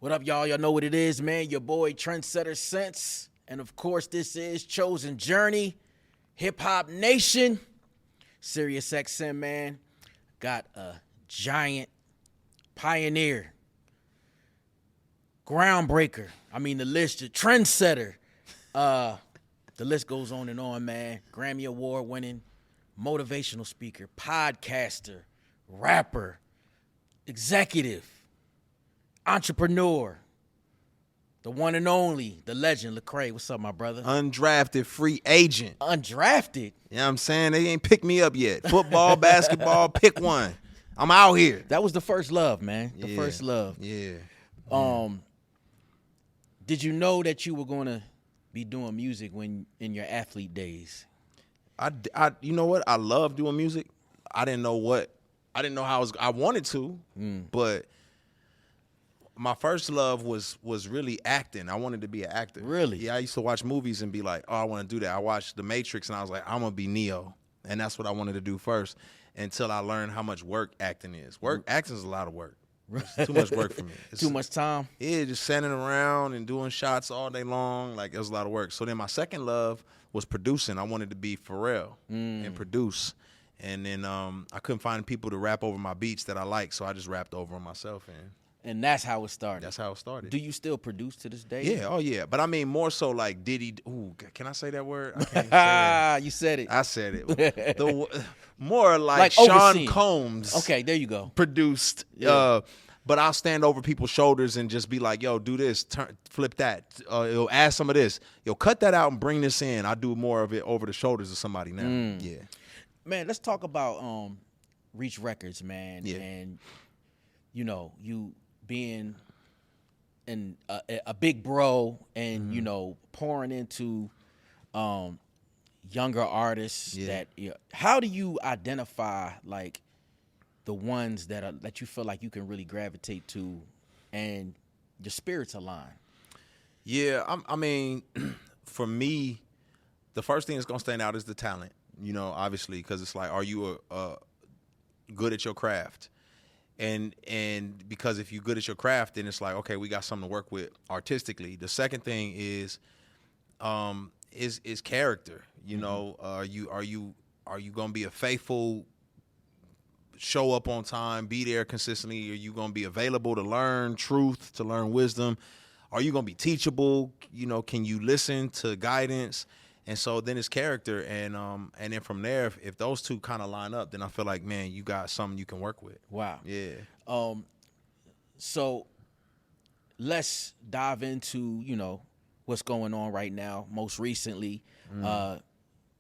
What up, y'all? Y'all know what it is, man. Your boy, TrendsetterSense. And, of course, this is Chosen Journey, Hip Hop Nation. SiriusXM, man. Got a giant pioneer, groundbreaker. I mean, the list, the trendsetter. The list goes on and on, man. Grammy Award winning, motivational speaker, podcaster, rapper, executive, entrepreneur, the one and only, the legend, Lecrae. What's up, my brother? Undrafted free agent. Undrafted? You know what I'm saying? They ain't picked me up yet. Football, basketball, pick one. I'm out here. That was the first love, man. The first love. Yeah. Did you know that you were going to be doing music when in your athlete days? You know what? I love doing music. I didn't know how I wanted to, but my first love was really acting. I wanted to be an actor. Really? Yeah, I used to watch movies and be like, oh, I want to do that. I watched The Matrix and I was like, I'm going to be Neo. And that's what I wanted to do first until I learned how much work acting is. Acting is a lot of work. It's too much work for me. Too much time? Yeah, just standing around and doing shots all day long. Like, it was a lot of work. So then my second love was producing. I wanted to be Pharrell and produce. And then I couldn't find people to rap over my beats that I like, so I just rapped over them myself. And that's how it started. That's how it started. Do you still produce to this day? Yeah, oh yeah. But I mean more so like Diddy. Ooh, can I say that word? I can't say it. You said it. I said it. More like Sean Sean Combs. Okay, there you go. Produced. Yeah. But I'll stand over people's shoulders and just be like, yo, do this, flip that. Add some of this. Yo, cut that out and bring this in. I do more of it over the shoulders of somebody now. Yeah. Man, let's talk about Reach Records, man. Yeah. And, you know, you being a big bro and, you know, pouring into younger artists. Yeah. How do you identify, like, the ones that you feel like you can really gravitate to and your spirits align? Yeah, I mean, for me, the first thing that's going to stand out is the talent, you know, obviously, because it's like, are you good at your craft? And because if you're good at your craft, then it's like, okay, we got something to work with artistically. The second thing is character. You know, are you gonna be a faithful, show up on time, be there consistently? Are you gonna be available to learn truth, to learn wisdom? Are you gonna be teachable? You know, can you listen to guidance? And so then it's character, and then from there, if those two kind of line up, then I feel like, man, you got something you can work with. Wow. Yeah. So let's dive into, you know, what's going on right now. Most recently,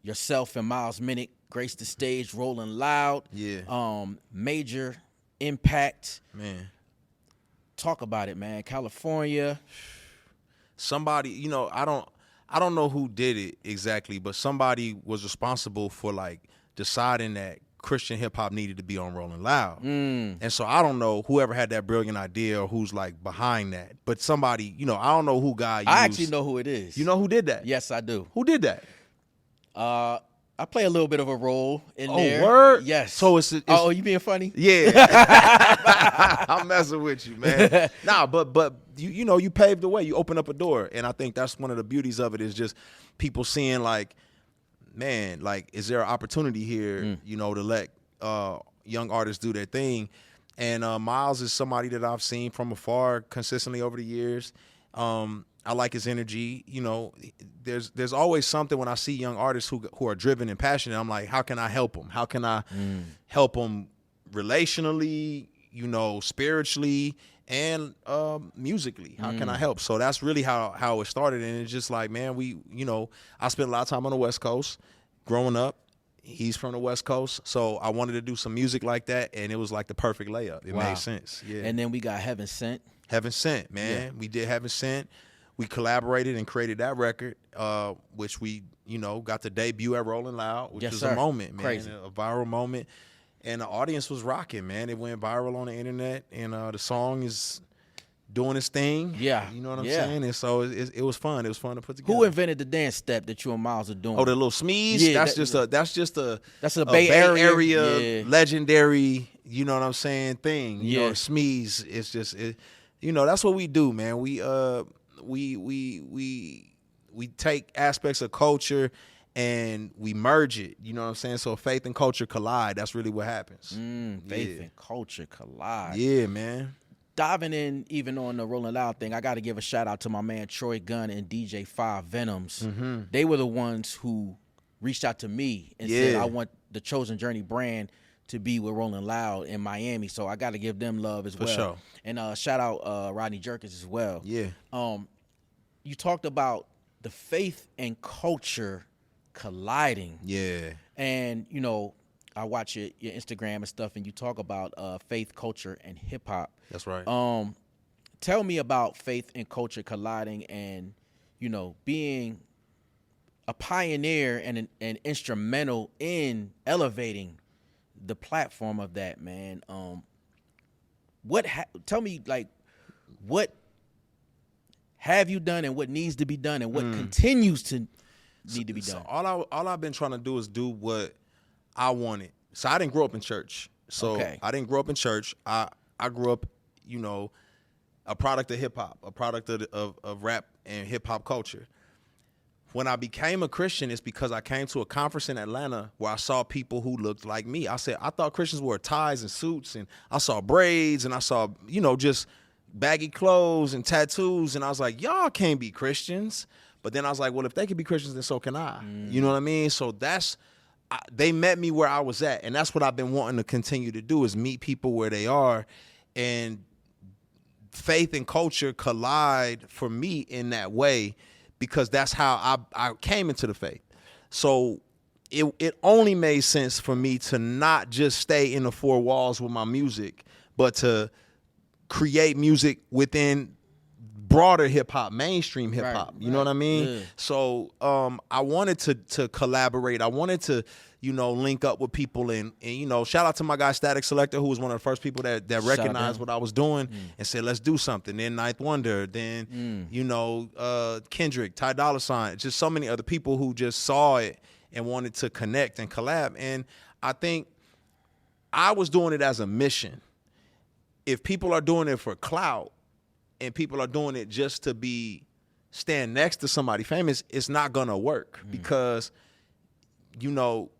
yourself and Miles Minnick graced the stage, Rolling Loud. Yeah. Major impact. Man. Talk about it, man. California. Somebody, you know, I don't know who did it exactly, but somebody was responsible for like deciding that Christian hip hop needed to be on Rolling Loud. And so I don't know whoever had that brilliant idea or who's like behind that, but somebody, you know, I don't know who God used. I actually know who it is. You know who did that? Yes, I do. Who did that? I play a little bit of a role in Oh, there. word? Yes. So it's oh, you being funny? Yeah. I'm messing with you, man. Nah, but you know, you paved the way. You open up a door. And I think that's one of the beauties of it is just people seeing like, man, like, is there an opportunity here, you know, to let young artists do their thing? And Miles is somebody that I've seen from afar consistently over the years. I like his energy. You know, there's always something when I see young artists who are driven and passionate. I'm like, how can I help them? How can I help them relationally, you know, spiritually, and musically? How can I help? So that's really how it started. And it's just like, man, I spent a lot of time on the West Coast growing up. He's from the West Coast, so I wanted to do some music like that, and it was like the perfect layup. It made sense. Yeah. And then we got Heaven Sent. Heaven Sent, man. Yeah. We did Heaven Sent. We collaborated and created that record, which we, you know, got to debut at Rolling Loud, which was a moment, man. Crazy. A viral moment. And the audience was rocking, man. It went viral on the internet, and the song is doing its thing. Yeah. You know what I'm saying? And so it was fun. It was fun to put together. Who invented the dance step that you and Miles are doing? Oh, the little Smeeze? Yeah, that's a Bay Area legendary, you know what I'm saying, thing. You Yeah. know, Smeeze, it's just you know, that's what we do, man. We take aspects of culture and we merge it. You know what I'm saying? So faith and culture collide. That's really what happens. Faith and culture collide. Yeah, man. Diving in even on the Rolling Loud thing, I got to give a shout out to my man Troy Gunn and DJ 5 Venoms. They were the ones who reached out to me and said, I want the Chosen Journey brand to be with Rolling Loud in Miami. So I got to give them love as well. For sure. And shout out Rodney Jerkins as well. Yeah. You talked about the faith and culture colliding. Yeah. And, you know, I watch your Instagram and stuff, and you talk about faith, culture, and hip-hop. That's right. Tell me about faith and culture colliding and, you know, being a pioneer and an instrumental in elevating the platform of that, man. Tell me, like, what have you done and what needs to be done and what continues to need to be done? So all I've been trying to do is do what I wanted. So I didn't grow up in church. So I didn't grow up in church. I grew up, you know, a product of hip hop, a product of rap and hip hop culture. When I became a Christian, it's because I came to a conference in Atlanta where I saw people who looked like me. I thought Christians wore ties and suits, and I saw braids, and I saw, you know, just baggy clothes and tattoos, and I was like, y'all can't be Christians. But then I was like, well, if they can be Christians, then so can I. You know what I mean? So they met me where I was at, and that's what I've been wanting to continue to do is meet people where they are, and faith and culture collide for me in that way because that's how I came into the faith. So it only made sense for me to not just stay in the four walls with my music, but to create music within broader hip hop, mainstream hip hop. You know what I mean? Yeah. So I wanted to collaborate. I wanted to, you know, link up with people and you know, shout out to my guy Static Selector, who was one of the first people that recognized what I was doing and said, let's do something. Then Ninth Wonder, then you know, Kendrick, Ty Dolla $ign, just so many other people who just saw it and wanted to connect and collab. And I think I was doing it as a mission. If people are doing it for clout, and people are doing it just to stand next to somebody famous, it's not gonna work because, you know,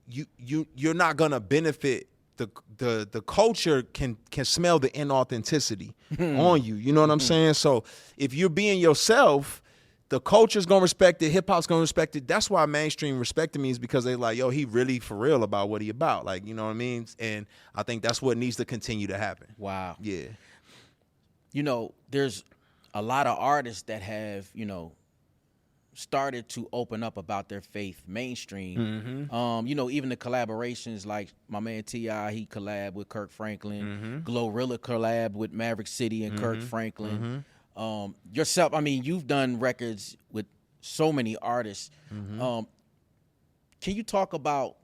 you're not gonna benefit. The culture can smell the inauthenticity on you. You know what I'm saying? So if you're being yourself, the culture's gonna respect it. Hip hop's gonna respect it. That's why mainstream respected me, is because they're like, yo, he really for real about what he about. Like, you know what I mean? And I think that's what needs to continue to happen. Wow. Yeah. You know, there's a lot of artists that have, you know, started to open up about their faith mainstream. You know, even the collaborations, like my man T.I., he collabed with Kirk Franklin. Glorilla collabed with Maverick City and Kirk Franklin. Yourself, I mean, you've done records with so many artists. Can you talk about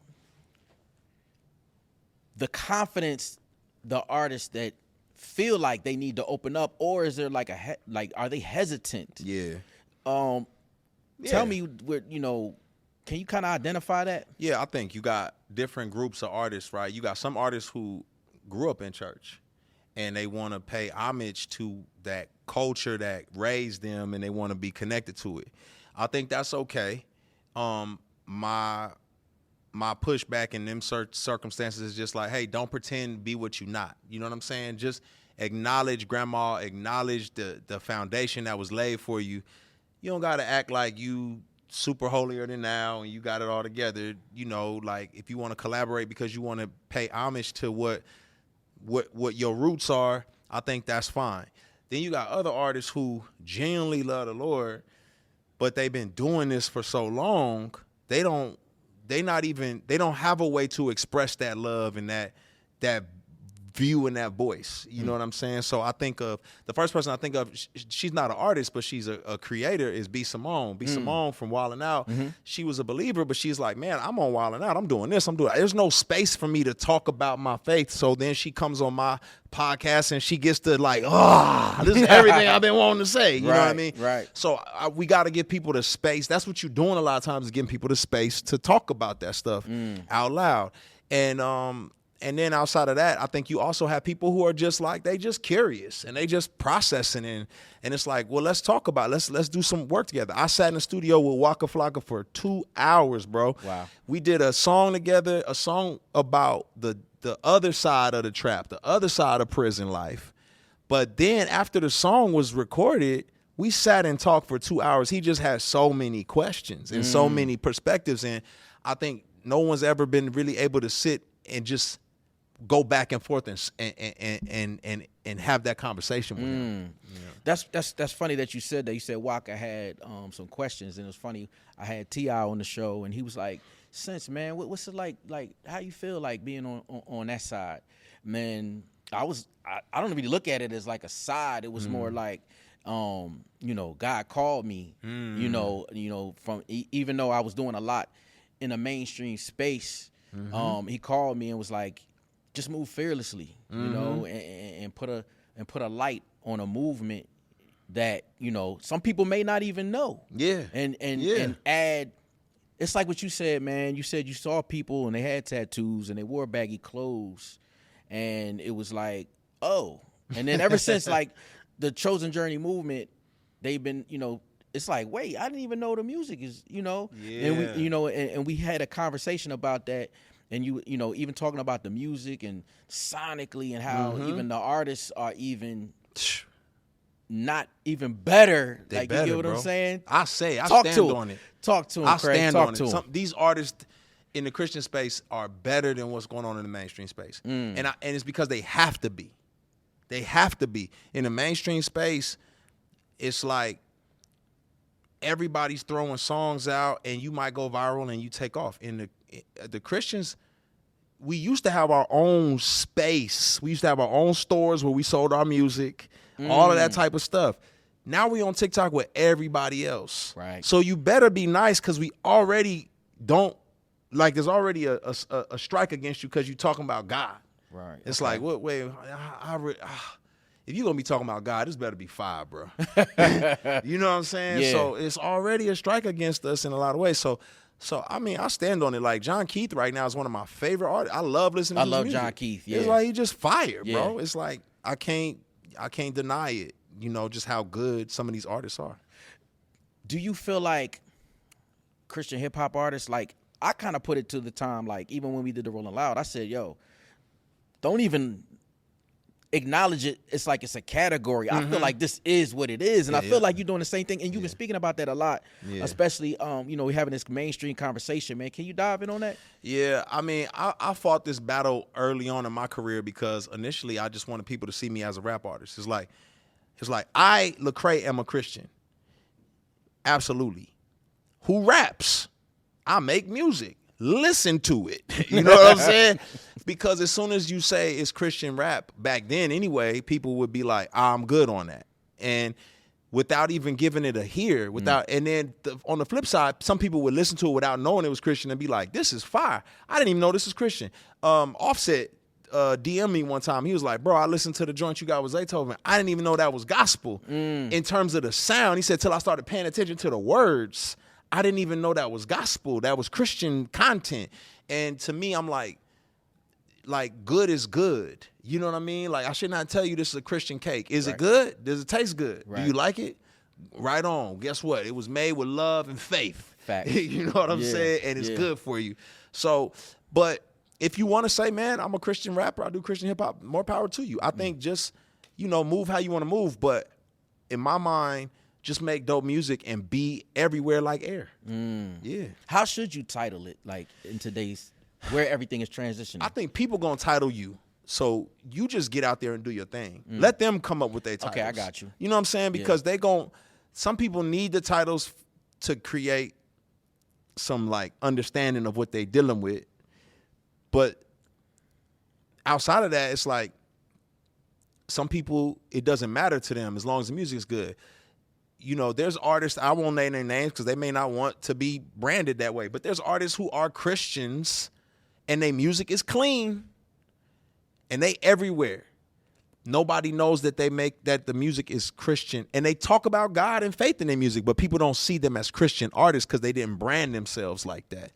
the confidence the artists that feel like they need to open up, or is there like are they hesitant? Tell me, you know, can you kind of identify that? Yeah, I think you got different groups of artists, right? You got some artists who grew up in church and they want to pay homage to that culture that raised them and they want to be connected to it. I think that's okay. My pushback in them circumstances is just like, hey, don't pretend be what you not. You know what I'm saying? Just acknowledge grandma, acknowledge the foundation that was laid for you. You don't got to act like you super holier than thou and you got it all together. You know, like if you want to collaborate because you want to pay homage to what your roots are, I think that's fine. Then you got other artists who genuinely love the Lord, but they've been doing this for so long, they don't have a way to express that love and that view and that voice. You know what I'm saying? So I think of the first person I think of, she's not an artist, but she's a creator, is B. Simone. B. Simone from Wildin' Out. She was a believer, but she's like, man, I'm on Wildin' Out. I'm doing this. There's no space for me to talk about my faith. So then she comes on my podcast and she gets to like, this is everything I've been wanting to say. You know what I mean? Right. So we got to give people the space. That's what you're doing a lot of times, is giving people the space to talk about that stuff out loud. And And then outside of that, I think you also have people who are just like, they just curious and they just processing, and it's like, well, let's talk about it. Let's do some work together. I sat in the studio with Waka Flocka for 2 hours, bro. Wow. We did a song together, a song about the other side of the trap, the other side of prison life. But then after the song was recorded, we sat and talked for 2 hours. He just had so many questions and so many perspectives, and I think no one's ever been really able to sit and just go back and forth and have that conversation with him. Yeah. That's funny that you said that. You said Waka had some questions, and it was funny. I had T.I. on the show, and he was like, "Sense, man, what's it like how you feel like being on that side?" Man, I don't really look at it as like a side. It was more like, God called me, from even though I was doing a lot in a mainstream space, he called me and was like, just move fearlessly, and put a light on a movement that, some people may not even know. Yeah. And add, it's like what you said, man. You said you saw people and they had tattoos and they wore baggy clothes, and it was like, oh. And then ever since like the Chosen Journey movement, they've been, it's like, wait, I didn't even know the music is, Yeah. and we, and we had a conversation about that. And even talking about the music and sonically and how even the artists are even not even better. They like, better, you get what bro. I'm saying? I stand on it. Talk to him, I Craig. stand Talk on to it. him. These artists in the Christian space are better than what's going on in the mainstream space. And it's because they have to be. They have to be. In the mainstream space, it's like everybody's throwing songs out and you might go viral and you take off. In the Christians, we used to have our own space. We used to have our own stores where we sold our music, all of that type of stuff. Now we on TikTok with everybody else. Right. So you better be nice, because we already don't, like, there's already a strike against you because you're talking about God. Right. It's like, wait, if you're going to be talking about God, this better be fire, bro. You know what I'm saying? Yeah. So it's already a strike against us in a lot of ways. So I mean, I stand on it. Like, John Keith right now is one of my favorite artists. I love listening to his music. John Keith, yeah. It's like he just fire, bro. Yeah. It's like I can't deny it, just how good some of these artists are. Do you feel like Christian hip hop artists, like, I kind of put it to the time, like, even when we did the Rolling Loud, I said, yo, don't even acknowledge it. It's like it's a category. I feel like this is what it is. And I feel like you're doing the same thing. And you've been speaking about that a lot, especially, we're having this mainstream conversation, man. Can you dive in on that? Yeah, I mean, I fought this battle early on in my career because initially I just wanted people to see me as a rap artist. It's like I, Lecrae, am a Christian. Absolutely. Who raps? I make music. Listen to it. You know what I'm saying? Because as soon as you say it's Christian rap, back then anyway, people would be like, I'm good on that. And without even giving it a hear, and then on the flip side, some people would listen to it without knowing it was Christian and be like, this is fire. I didn't even know this is Christian. Offset DM me one time. He was like, bro, I listened to the joint you got with Zaytoven. I didn't even know that was gospel in terms of the sound. He said, till I started paying attention to the words, I didn't even know that was gospel. That was Christian content. And to me, I'm like, good is good. You know what I mean? Like, I should not tell you this is a Christian cake. Is it good? Does it taste good? Right. Do you like it? Right on. Guess what? It was made with love and faith. Facts. You know what I'm saying? And it's good for you. So, but if you want to say, man, I'm a Christian rapper, I do Christian hip hop, more power to you. I think just, move how you want to move. But in my mind, just make dope music and be everywhere like air. Yeah. How should you title it, like, in today's, where everything is transitioning? I think people going to title you. So you just get out there and do your thing. Let them come up with their titles. Okay, I got you. You know what I'm saying? Because some people need the titles to create some, like, understanding of what they're dealing with. But outside of that, it's like some people, it doesn't matter to them as long as the music is good. There's artists, I won't name their names because they may not want to be branded that way, but there's artists who are Christians and their music is clean and they everywhere. nobody knows that the music is Christian, and they talk about God and faith in their music, but people don't see them as Christian artists because they didn't brand themselves like that.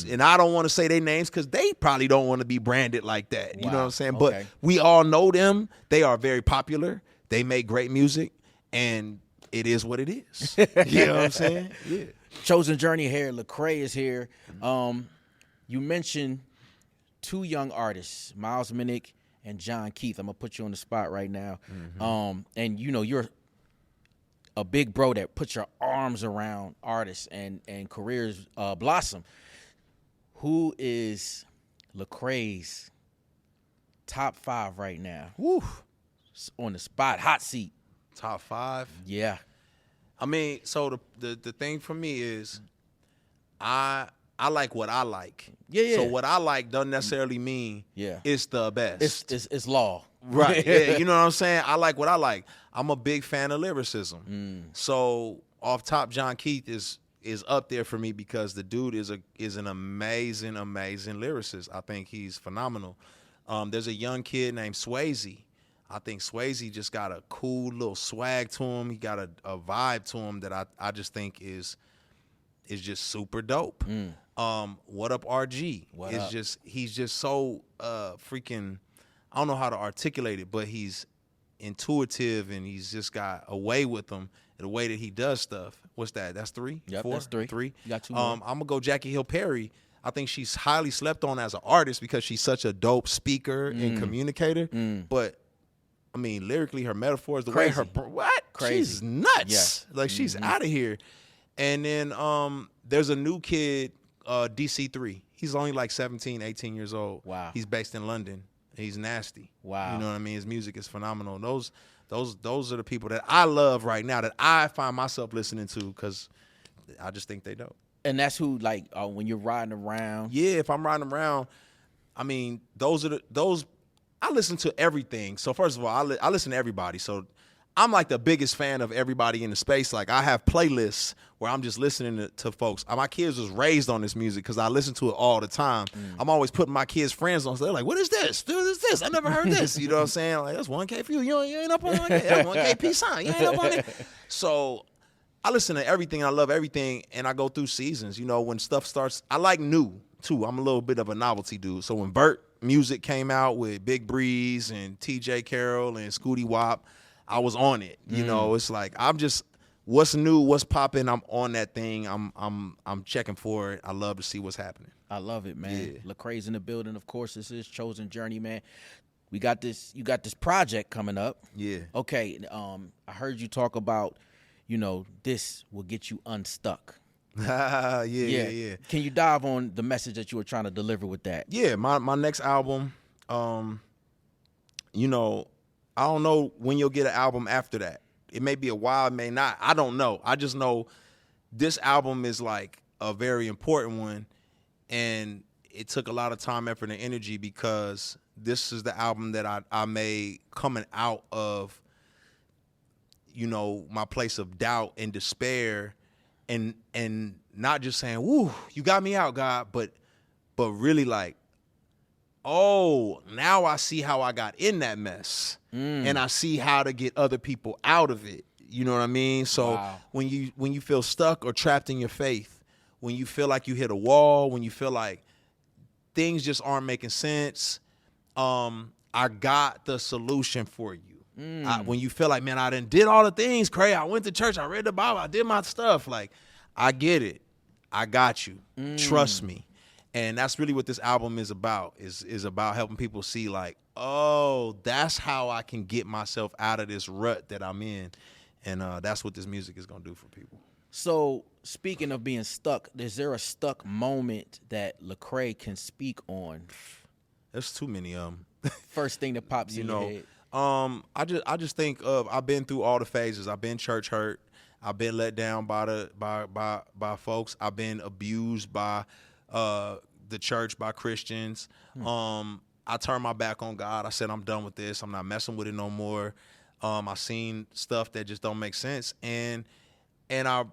And I don't want to say their names because they probably don't want to be branded like that. You know what I'm saying? Okay. But we all know them. They are very popular. They make great music, and it is what it is. You know what I'm saying? Yeah. Chosen Journey here. Lecrae is here. You mentioned two young artists, Miles Minnick and John Keith. I'm gonna put you on the spot right now. And you're a big bro that puts your arms around artists and careers blossom. Who is Lecrae's top 5 right now? Woo. On the spot, hot seat. Top 5. Yeah. I mean, so the thing for me is, I like what I like. Yeah. So what I like doesn't necessarily mean it's the best. It's law. Right. Yeah. You know what I'm saying? I like what I like. I'm a big fan of lyricism. So off top, John Keith is up there for me because the dude is an amazing lyricist. I think he's phenomenal. There's a young kid named Swayze. I think Swayze just got a cool little swag to him. He got a vibe to him that I just think is just super dope. What up, RG? He's just so freaking, I don't know how to articulate it, but he's intuitive and he's just got a way with him, the way that he does stuff. What's that? That's 3? Yep, 4? that's 3. 3. You got 2 more. I'm gonna go Jackie Hill Perry. I think she's highly slept on as an artist because she's such a dope speaker and communicator. But I mean, lyrically, her metaphors, the way her crazy. She's nuts. Yeah. Like she's out of here. And then there's a new kid, DC3. He's only like 17, 18 years old. Wow. He's based in London. He's nasty. Wow. You know what I mean? His music is phenomenal. Those are the people that I love right now that I find myself listening to because I just think they dope. And that's who, like, when you're riding around. Yeah, if I'm riding around, I mean, those. I listen to everything. So first of all, I listen to everybody. So I'm like the biggest fan of everybody in the space. Like I have playlists where I'm just listening to folks. My kids was raised on this music because I listen to it all the time. I'm always putting my kids' friends on. So they're like, "What is this? Dude, what is this? I never heard this." You know what I'm saying? Like that's 1K for you. You ain't up on that. That's 1K peace sign. You ain't up on it. So I listen to everything. I love everything, and I go through seasons. You know, when stuff starts, I like new too. I'm a little bit of a novelty dude. So when Burt music came out with Big Breeze and TJ Carroll and Scooty Wop, I was on it. You know, it's like I'm just what's new, what's popping. I'm on that thing. I'm checking for it. I love to see what's happening. I love it, man. Yeah. Lecrae's in the building. Of course, this is Chosen Journey, man. You got this project coming up. Yeah. Okay. I heard you talk about, this will get you unstuck. Yeah. Can you dive on the message that you were trying to deliver with that? Yeah, my next album, I don't know when you'll get an album after that. It may be a while, it may not. I don't know. I just know this album is like a very important one, and it took a lot of time, effort, and energy because this is the album that I made coming out of, my place of doubt and despair, and not just saying, "Woo, you got me out, God," but really like, oh, now I see how I got in that mess, and I see how to get other people out of it. You know what I mean? So Wow. when you feel stuck or trapped in your faith, when you feel like you hit a wall, when you feel like things just aren't making sense, I got the solution for you. When you feel like, man, I done did all the things, Cray, I went to church, I read the Bible, I did my stuff. Like, I get it. I got you. Trust me. And that's really what this album is about, is about helping people see like, oh, that's how I can get myself out of this rut that I'm in. And that's what this music is going to do for people. So, speaking of being stuck, is there a stuck moment that Lecrae can speak on? There's too many of them. First thing that pops in your head. I just think of, I've been through all the phases. I've been church hurt. I've been let down by folks. I've been abused by the church, by Christians. I turned my back on God. I said, I'm done with this. I'm not messing with it no more. I seen stuff that just don't make sense, and I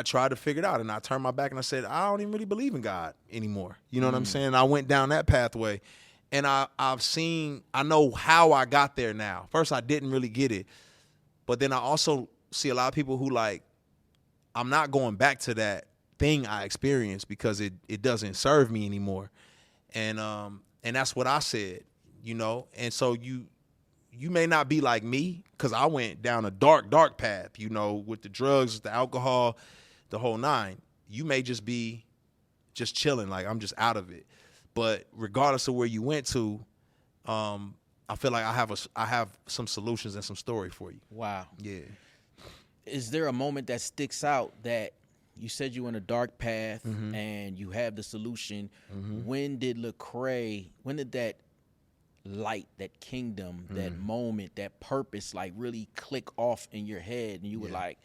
tried to figure it out, and I turned my back and I said, I don't even really believe in God anymore. You know what I'm saying? I went down that pathway, And I know how I got there now. First, I didn't really get it. But then I also see a lot of people who like, I'm not going back to that thing I experienced because it doesn't serve me anymore. And that's what I said, you know. And so you may not be like me, because I went down a dark path, you know, with the drugs, the alcohol, the whole nine. You may just be just chilling, like I'm just out of it. But regardless of where you went to, I feel like I have some solutions and some story for you. Wow. Yeah. Is there a moment that sticks out that you said you were in a dark path and you have the solution? When did Lecrae, when did that light, that kingdom, that moment, that purpose like really click off in your head and you were like,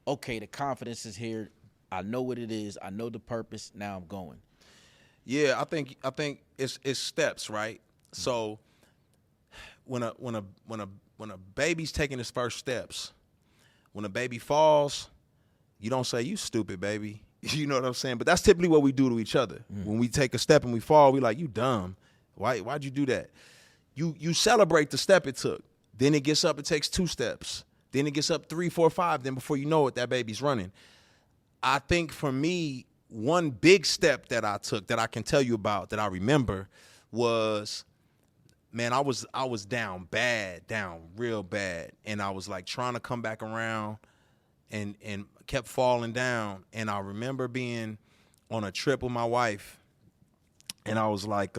okay, the confidence is here. I know what it is. I know the purpose. Now I'm going. Yeah, I think it's steps, right? So when a baby's taking its first steps, when a baby falls, you don't say, "You stupid baby." You know what I'm saying? But that's typically what we do to each other. When we take a step and we fall, we like, "You dumb. Why'd you do that?" You celebrate the step it took. Then it gets up, it takes 2 steps. Then it gets up 3, 4, 5. Then before you know it, that baby's running. I think for me, one big step that I took that I can tell you about that I remember was, man, I was down real bad. And I was like trying to come back around and kept falling down. And I remember being on a trip with my wife, and I was like,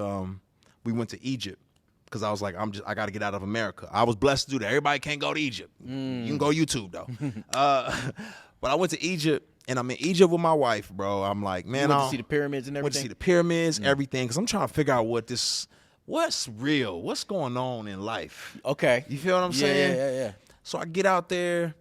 we went to Egypt. Because I was like, I got to get out of America. I was blessed to do that. Everybody can't go to Egypt. You can go YouTube, though. But I went to Egypt, and I'm in Egypt with my wife, bro. I'm like, man, I went to see the pyramids and everything? Went to see the pyramids, everything. Because I'm trying to figure out what's real, what's going on in life. Okay. You feel what I'm saying? Yeah. So I get out there,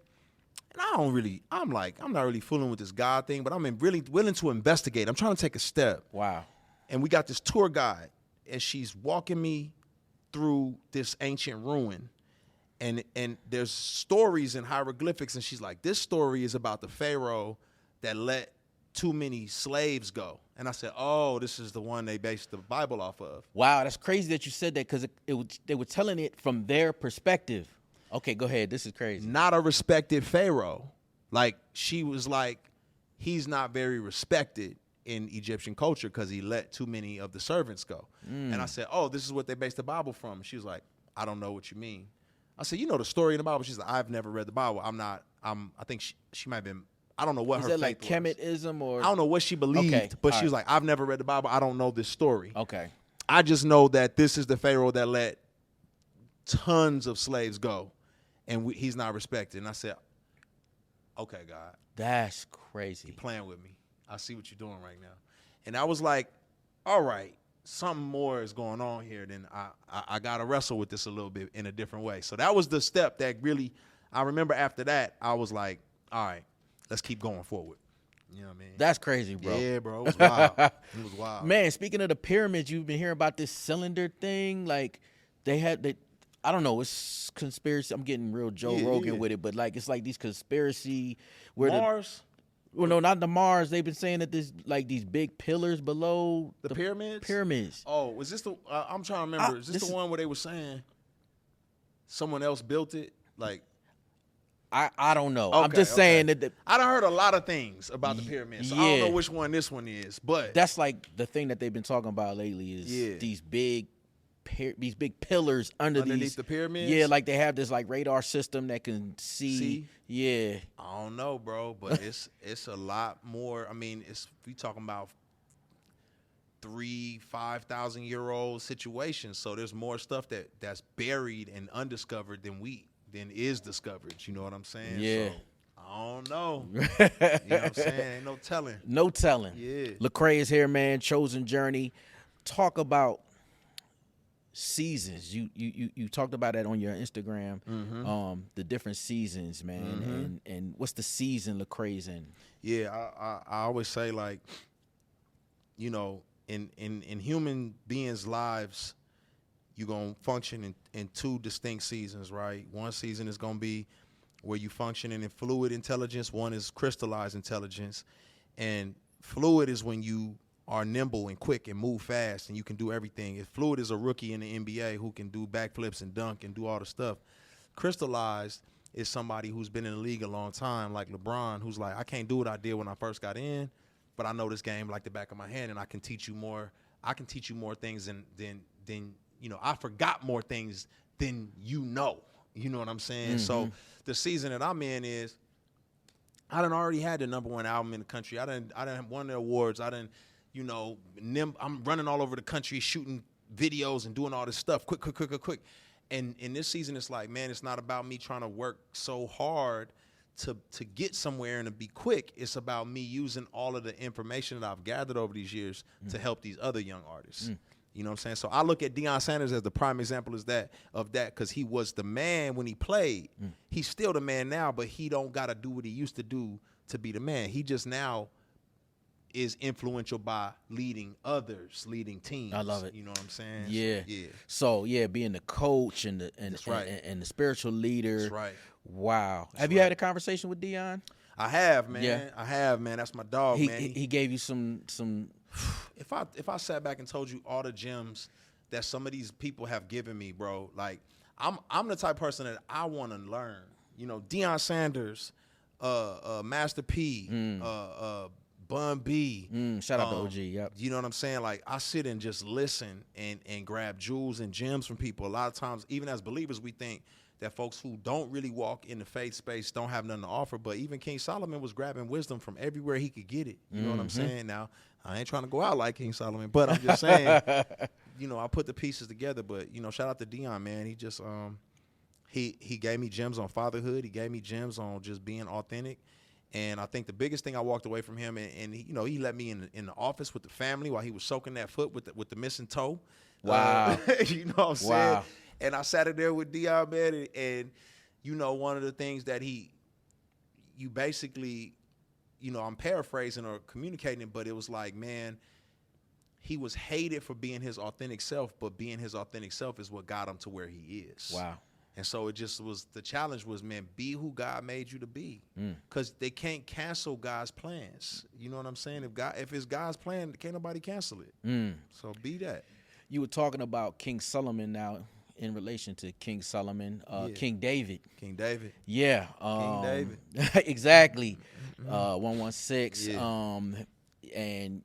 and I'm not really fooling with this God thing, but I'm really willing to investigate. I'm trying to take a step. Wow. And we got this tour guide, and she's walking me through this ancient ruin, and there's stories and hieroglyphics, and she's like, this story is about the Pharaoh that let too many slaves go. And I said, oh, this is the one they based the Bible off of. Wow, that's crazy that you said that, because they were telling it from their perspective. Okay, go ahead. This is crazy. Not a respected Pharaoh. Like, she was like, he's not very respected in Egyptian culture because he let too many of the servants go. And I said, oh, this is what they based the Bible from. She was like, I don't know what you mean. I said, you know the story in the Bible? She's like, I've never read the Bible. I think she might have been, I don't know what is her that faith like was. Kemetism or? I don't know what she believed, Okay, but all she was like, I've never read the Bible. I don't know this story. Okay. I just know that this is the Pharaoh that let tons of slaves go, and he's not respected. And I said, okay, God. That's crazy. You're playing with me. I see what you're doing right now. And I was like, all right, something more is going on here. Then I got to wrestle with this a little bit in a different way. So that was the step that really, I remember after that, I was like, all right, let's keep going forward. You know what I mean? That's crazy, bro. Yeah, bro. It was wild. It was wild. Man, speaking of the pyramids, you've been hearing about this cylinder thing. Like, I don't know, it's conspiracy. I'm getting real Joe Rogan with it, but like, it's like these conspiracy where Mars? Well, no, not the Mars. They've been saying that there's like these big pillars below the pyramids. Pyramids. Oh, was this the? I'm trying to remember. Is this the one where they were saying someone else built it? Like, I don't know. Okay, I'm just saying that. I done heard a lot of things about the pyramids. So I don't know which one this one is, but that's like the thing that they've been talking about lately is these big pillars underneath the pyramids. Yeah, like they have this like radar system that can see. Yeah, I don't know, bro, but it's a lot more. I mean, we talking about 3,000-5,000 year old situations. So there's more stuff that's buried and undiscovered than is discovered. You know what I'm saying? Yeah. So, I don't know. You know what I'm saying? Ain't no telling. No telling. Yeah. Lecrae is here, man. Chosen Journey. Talk about seasons. You talked about that on your Instagram. The different seasons, man. And what's the season Lecrae's in? Yeah, I always say, like, you know, in human beings' lives, you're gonna function in 2 distinct seasons, right? One season is gonna be where you functioning in fluid intelligence. One is crystallized intelligence. And fluid is when you are nimble and quick and move fast and you can do everything. If Fluid is a rookie in the NBA who can do backflips and dunk and do all the stuff, Crystallized is somebody who's been in the league a long time, like LeBron, who's like, I can't do what I did when I first got in, but I know this game like the back of my hand, and I can teach you more. I can teach you more things than you know. I forgot more things than you know. You know what I'm saying? So the season that I'm in is, I done already had the #1 album in the country. I done won the awards. You know, I'm running all over the country shooting videos and doing all this stuff quick. And in this season, it's like, man, it's not about me trying to work so hard to get somewhere and to be quick. It's about me using all of the information that I've gathered over these years to help these other young artists. You know what I'm saying? So I look at Deion Sanders as the prime example of that because he was the man when he played. He's still the man now, but he don't got to do what he used to do to be the man. He just now is influential by leading others, leading teams. I love it. You know what I'm saying? Yeah. Yeah. So being the coach and That's right. and the spiritual leader. That's right. Wow. That's Have you right. had a conversation with Deion? I have, man. Yeah. I have, man. That's my dog, man. He gave you some. If I sat back and told you all the gems that some of these people have given me, bro, like I'm the type of person that I want to learn. You know, Deion Sanders, Master P, Bun B. Shout out to OG. Yep. You know what I'm saying? Like, I sit and just listen and grab jewels and gems from people. A lot of times, even as believers, we think that folks who don't really walk in the faith space don't have nothing to offer. But even King Solomon was grabbing wisdom from everywhere he could get it. You know what I'm saying? Now, I ain't trying to go out like King Solomon, but I'm just saying, you know, I put the pieces together. But, you know, shout out to Deion, man. He just he gave me gems on fatherhood. He gave me gems on just being authentic. And I think the biggest thing I walked away from him, and he, you know, he let me in the office with the family while he was soaking that foot with the missing toe. Wow. You know what I'm saying? Wow. And I sat in there with Deion, man, and you know, one of the things that you basically, you know, I'm paraphrasing or communicating, but it was like, man, he was hated for being his authentic self, but being his authentic self is what got him to where he is. Wow. And so it just was, the challenge was, man, be who God made you to be. Because they can't cancel God's plans. You know what I'm saying? If it's God's plan, can't nobody cancel it. So be that. You were talking about King Solomon now in relation to King Solomon, King David. King David. Yeah. King David. Exactly. 116. Yeah. And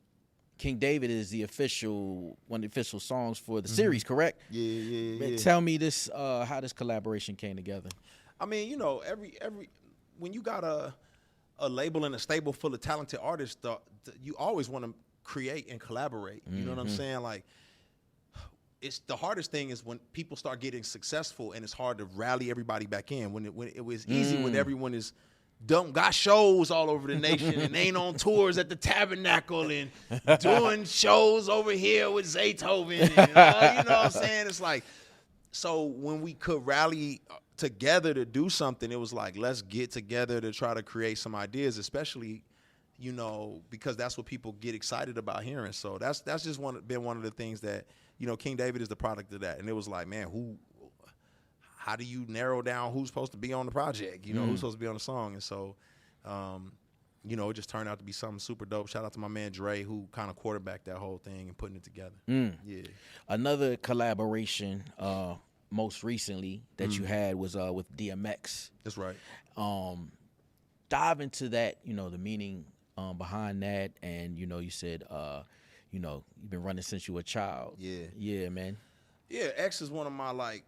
King David is one of the official songs for the series, correct? Yeah. Tell me this, how this collaboration came together. I mean, you know, every when you got a label and a stable full of talented artists, you always want to create and collaborate. You know what I'm saying? Like, it's the hardest thing is when people start getting successful and it's hard to rally everybody back in. When it was easy when everyone is got shows all over the nation and ain't on tours at the Tabernacle and doing shows over here with Zaytoven. And, you know what I'm saying? It's like, so when we could rally together to do something, it was like, let's get together to try to create some ideas, especially, you know, because that's what people get excited about hearing. So that's just been one of the things that, you know, King David is the product of that. And it was like, man, how do you narrow down who's supposed to be on the project? You know, who's supposed to be on the song? And so, you know, it just turned out to be something super dope. Shout out to my man Dre, who kind of quarterbacked that whole thing and putting it together. Yeah. Another collaboration, most recently that you had was with DMX. That's right. Dive into that, you know, the meaning behind that, and you know, you said, you know, you've been running since you were a child. Yeah, man. Yeah, X is one of my, like,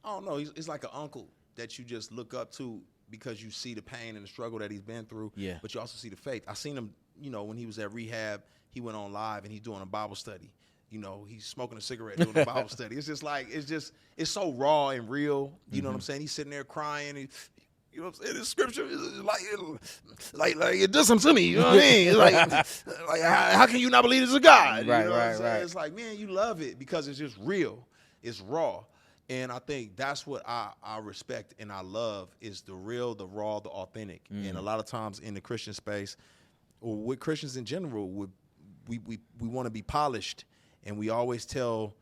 I don't know, he's like an uncle that you just look up to because you see the pain and the struggle that he's been through. Yeah. But you also see the faith. I seen him, you know, when he was at rehab, he went on live and he's doing a Bible study. You know, he's smoking a cigarette doing a Bible study. It's just like, it's so raw and real. You know what I'm saying? He's sitting there crying. You know what I'm saying? This scripture is like it does something to me. You know what I mean? It's like how can you not believe there's a God? Right, you know right. It's like, man, you love it because it's just real. It's raw. And I think that's what I respect and I love is the real, the raw, the authentic. And a lot of times in the Christian space, or with Christians in general, we want to be polished and we always tell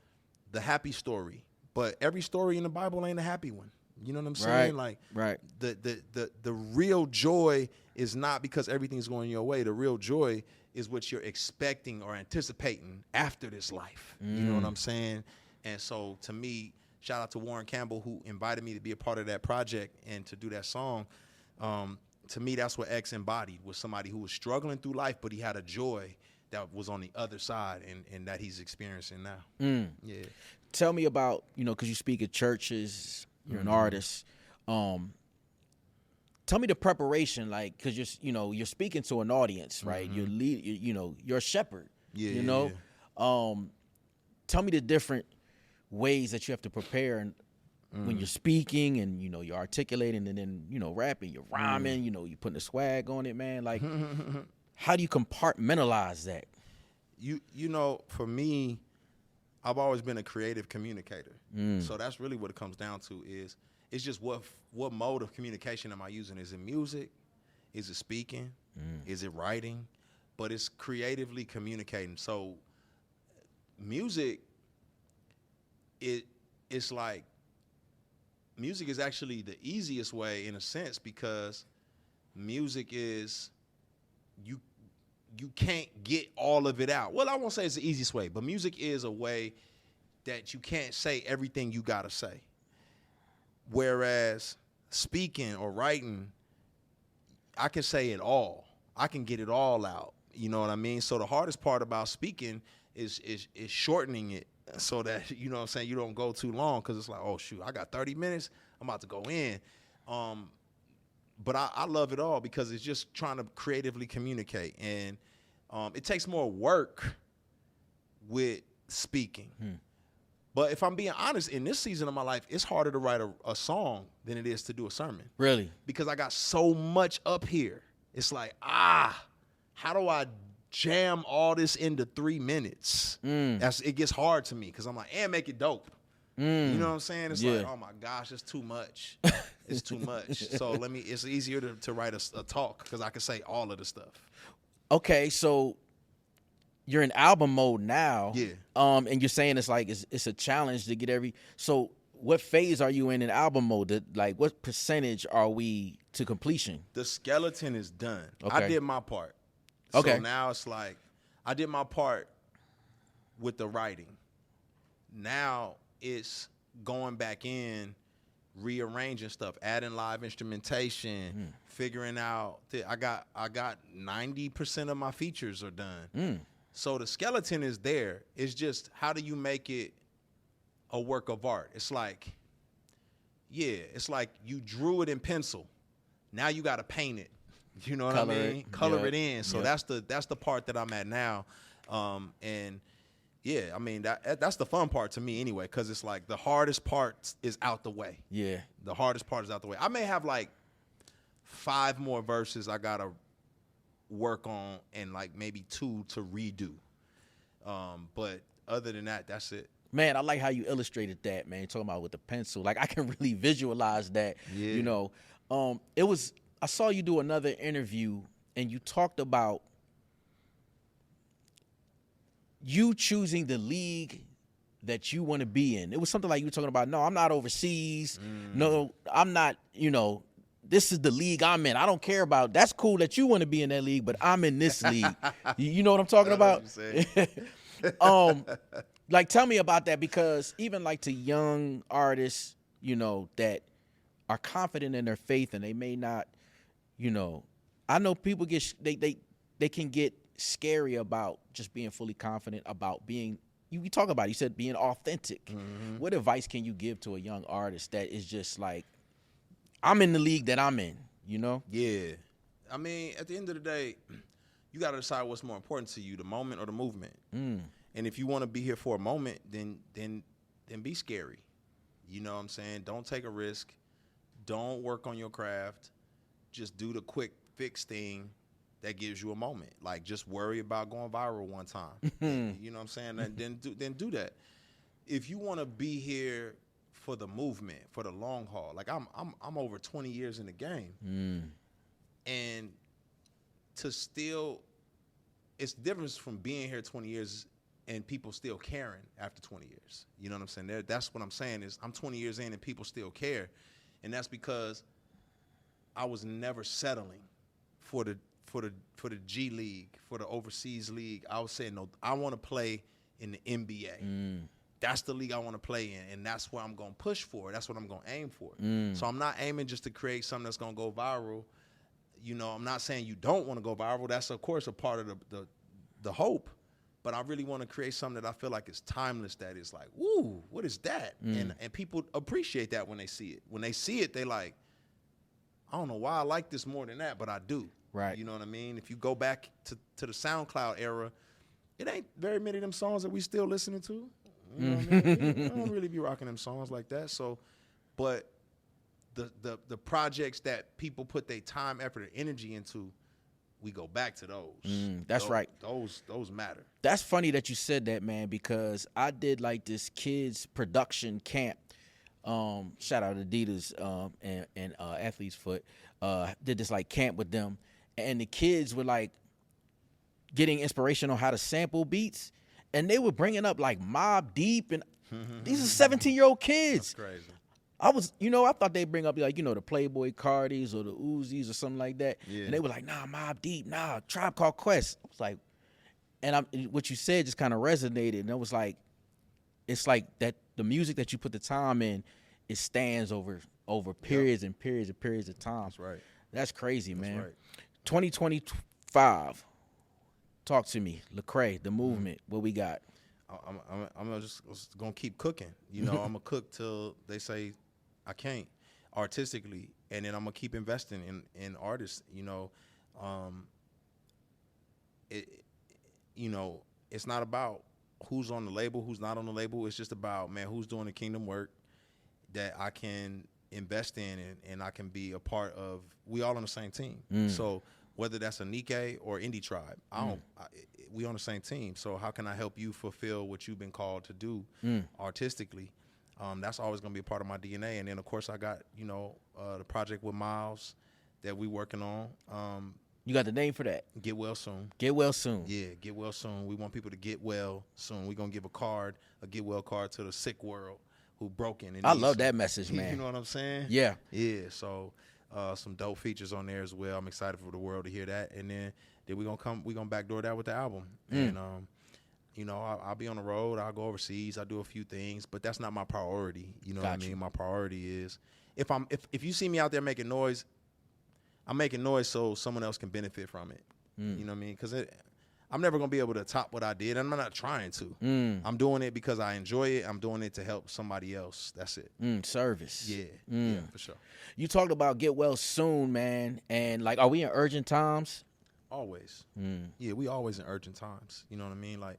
the happy story. But every story in the Bible ain't a happy one. You know what I'm saying? Right. Like the real joy is not because everything's going your way. The real joy is what you're expecting or anticipating after this life. You know what I'm saying? And so to me, shout out to Warren Campbell, who invited me to be a part of that project and to do that song. To me, that's what X embodied, was somebody who was struggling through life, but he had a joy that was on the other side and that he's experiencing now. Yeah. Tell me about, because you speak at churches, you're an artist. Tell me the preparation, like, because you're speaking to an audience, right? You're you're a shepherd. Yeah. Tell me the different ways that you have to prepare and when you're speaking and you're articulating and then rapping, you're rhyming, you're putting a swag on it, man. Like, how do you compartmentalize that? For me, I've always been a creative communicator. So that's really what it comes down to is it's just what mode of communication am I using? Is it music? Is it speaking? Is it writing? But it's creatively communicating. So music, it's like music is actually the easiest way in a sense because music is you can't get all of it out. Well, I won't say it's the easiest way, but music is a way that you can't say everything you gotta say. Whereas speaking or writing, I can say it all. I can get it all out. You know what I mean? So the hardest part about speaking is shortening it so that, you know what I'm saying, you don't go too long because it's like, oh, shoot, I got 30 minutes. I'm about to go in. But I love it all because it's just trying to creatively communicate. And it takes more work with speaking. But if I'm being honest, in this season of my life, it's harder to write a song than it is to do a sermon. Really? Because I got so much up here. It's like, how do I jam all this into 3 minutes? It gets hard to me because I'm like, and make it dope. You know what I'm saying? It's like, oh my gosh, it's too much. It's too much. So it's easier to write a talk because I can say all of the stuff. Okay, so you're in album mode now. Yeah. And you're saying it's like it's a challenge to get so what phase are you in album mode? Like what percentage are we to completion? The skeleton is done. Okay. I did my part. Okay. So now it's like I did my part with the writing. Now it's going back in, rearranging stuff, adding live instrumentation, figuring out I got 90% of my features are done. So the skeleton is there. It's just how do you make it a work of art? It's like you drew it in pencil. Now you got to paint it. You know what I mean? Color it in. So that's the part that I'm at now. And yeah, I mean that's the fun part to me anyway, because it's like the hardest part is out the way. Yeah. The hardest part is out the way. I may have like 5 more verses I gotta work on and like maybe 2 to redo. But other than that, that's it. Man, I like how you illustrated that, man. You're talking about with the pencil. Like I can really visualize that. Yeah. I saw you do another interview and you talked about you choosing the league that you want to be in. It was something like you were talking about, no, I'm not overseas. No, I'm not, this is the league I'm in. I don't care about, that's cool that you want to be in that league, but I'm in this league. You know what I'm talking about? Like, tell me about that, because even like to young artists, that are confident in their faith and they may not, I know people they can get scary about just being fully confident about being, you talk about it, you said being authentic. What advice can you give to a young artist that is just like, I'm in the league that I'm in, Yeah. I mean, at the end of the day, you got to decide what's more important to you, the moment or the movement. And if you want to be here for a moment, then be scary. You know what I'm saying? Don't take a risk. Don't work on your craft. Just do the quick fix thing that gives you a moment. Like, just worry about going viral one time. You know what I'm saying? And then do that. If you want to be here for the movement, for the long haul, like I'm over 20 years in the game, and to still, it's the difference from being here 20 years and people still caring after 20 years. You know what I'm saying? That's what I'm saying is I'm 20 years in and people still care. And that's because I was never settling for the G League, for the overseas league. I was saying, no, I want to play in the NBA. That's the league I want to play in, and that's what I'm going to push for. That's what I'm going to aim for. So I'm not aiming just to create something that's going to go viral. You know, I'm not saying you don't want to go viral. That's, of course, a part of the hope. But I really want to create something that I feel like is timeless, that is like, ooh, what is that? And people appreciate that when they see it. When they see it, they like, I don't know why I like this more than that, but I do. Right. You know what I mean? If you go back to the SoundCloud era, it ain't very many of them songs that we still listening to. You know what I mean? I don't really be rocking them songs like that. So, but the projects that people put their time, effort, and energy into, we go back to those. That's right. Those matter. That's funny that you said that, man, because I did like this kids production camp. Shout out Adidas and Athlete's Foot. Did this like camp with them, and the kids were like getting inspiration on how to sample beats, and they were bringing up like Mobb Deep, and these are 17-year-old kids. That's crazy. I thought they'd bring up like, the Playboy Cardis or the Uzis or something like that. Yeah. And they were like, nah, Mobb Deep, nah, Tribe Called Quest. I was like, and what you said just kind of resonated. And it was like, it's like that the music that you put the time in, it stands over periods and periods and periods of time. That's right. That's crazy, man. That's right. 2025. Talk to me. Lecrae, the movement. What we got? I'm just gonna keep cooking. You know, I'm gonna cook till they say I can't, artistically, and then I'm gonna keep investing in artists. You know, it's not about who's on the label, who's not on the label. It's just about, man, who's doing the kingdom work that I can invest in and I can be a part of. We all on the same team. So whether that's a Nikkei or Indie Tribe, we on the same team. So how can I help you fulfill what you've been called to do artistically? That's always going to be a part of my DNA. And then, of course, I got, the project with Miles that we working on. You got the name for that? Get Well Soon. Get Well Soon. Yeah, Get Well Soon. We want people to get well soon. We're going to give a Get Well card to the sick world who broken. And I love that message, man. You know what I'm saying? Yeah. Yeah, so some dope features on there as well. I'm excited for the world to hear that. And then we're going to backdoor that with the album. And, I'll be on the road. I'll go overseas. I'll do a few things, but that's not my priority. You know what I mean? My priority is if you see me out there making noise, I'm making noise so someone else can benefit from it. You know what I mean? Because I'm never going to be able to top what I did. I'm not trying to. I'm doing it because I enjoy it. I'm doing it to help somebody else. That's it. Service. Yeah. Yeah, for sure. You talked about Get Well Soon, man. And, like, are we in urgent times? Always. Yeah, we always in urgent times. You know what I mean? Like,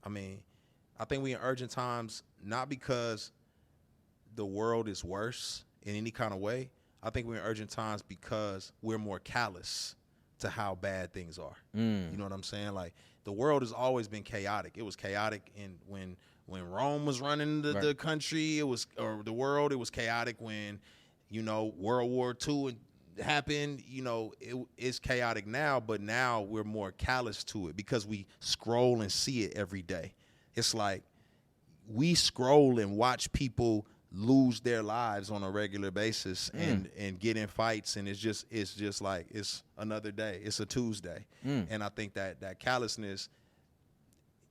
I think we in urgent times not because the world is worse in any kind of way. I think we're in urgent times because we're more callous to how bad things are. You know what I'm saying? Like, the world has always been chaotic. It was chaotic when Rome was running the country, or the world. It was chaotic when, World War II happened. It's chaotic now, but now we're more callous to it because we scroll and see it every day. It's like we scroll and watch people lose their lives on a regular basis and get in fights, and it's just like it's another day. It's a Tuesday. And I think that callousness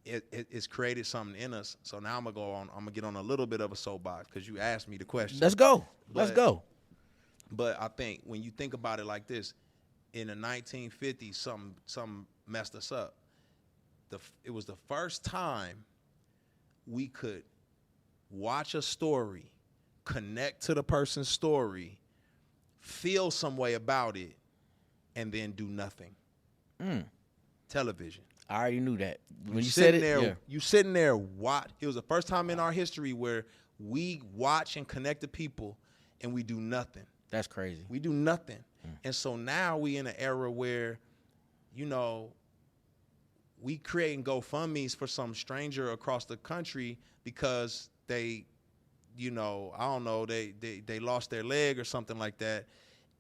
it's created something in us. So now I'm gonna get on a little bit of a soapbox because you asked me the question. Let's go. Let's go. But I think when you think about it like this, in the 1950s, something messed us up. It was the first time we could watch a story, connect to the person's story, feel some way about it, and then do nothing. Television. I already knew that. When you said it, there, you sitting there, watch. It was the first time in our history where we watch and connect to people, and we do nothing. That's crazy. We do nothing. And so now we in an era where, we creating GoFundMes for some stranger across the country because they, I don't know, they lost their leg or something like that.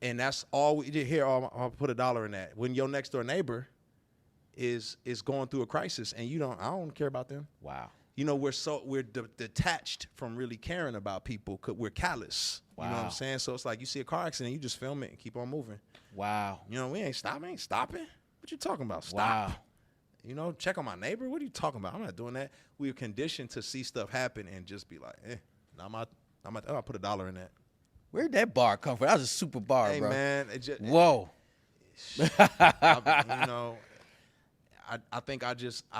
And that's all we did here. I'll put $1 in that. When your next door neighbor is going through a crisis and I don't care about them. Wow. you know, we're detached from really caring about people. We're callous. You know what I'm saying? So it's like you see a car accident, you just film it and keep on moving. Wow. You know, we ain't stopping. What you talking about? Stop. Wow. You know, check on my neighbor. What are you talking about? I'm not doing that. We're conditioned to see stuff happen and just be like, I'll put $1 in that. Where'd that bar come from? That was a super bar, Hey, bro. man. Whoa. You know, I think I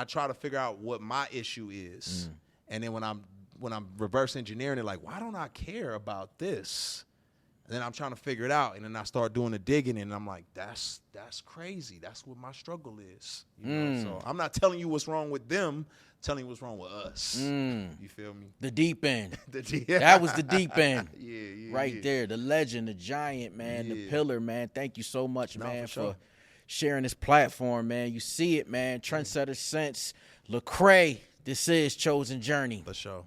try to figure out what my issue is. And then when I'm reverse engineering it, like, why don't I care about this? And then I'm trying to figure it out, and then I start doing the digging, and I'm like, that's crazy. That's what my struggle is. You know? So I'm not telling you what's wrong with them, I'm telling you what's wrong with us. You feel me? The deep end. Yeah. That was the deep end. Yeah. There. The legend, the giant, man, the pillar, man. Thank you so much, man, for sure. for sharing this platform, man. You see it, man. TrendsetterSense, Lecrae. This is Chosen Journey. For sure.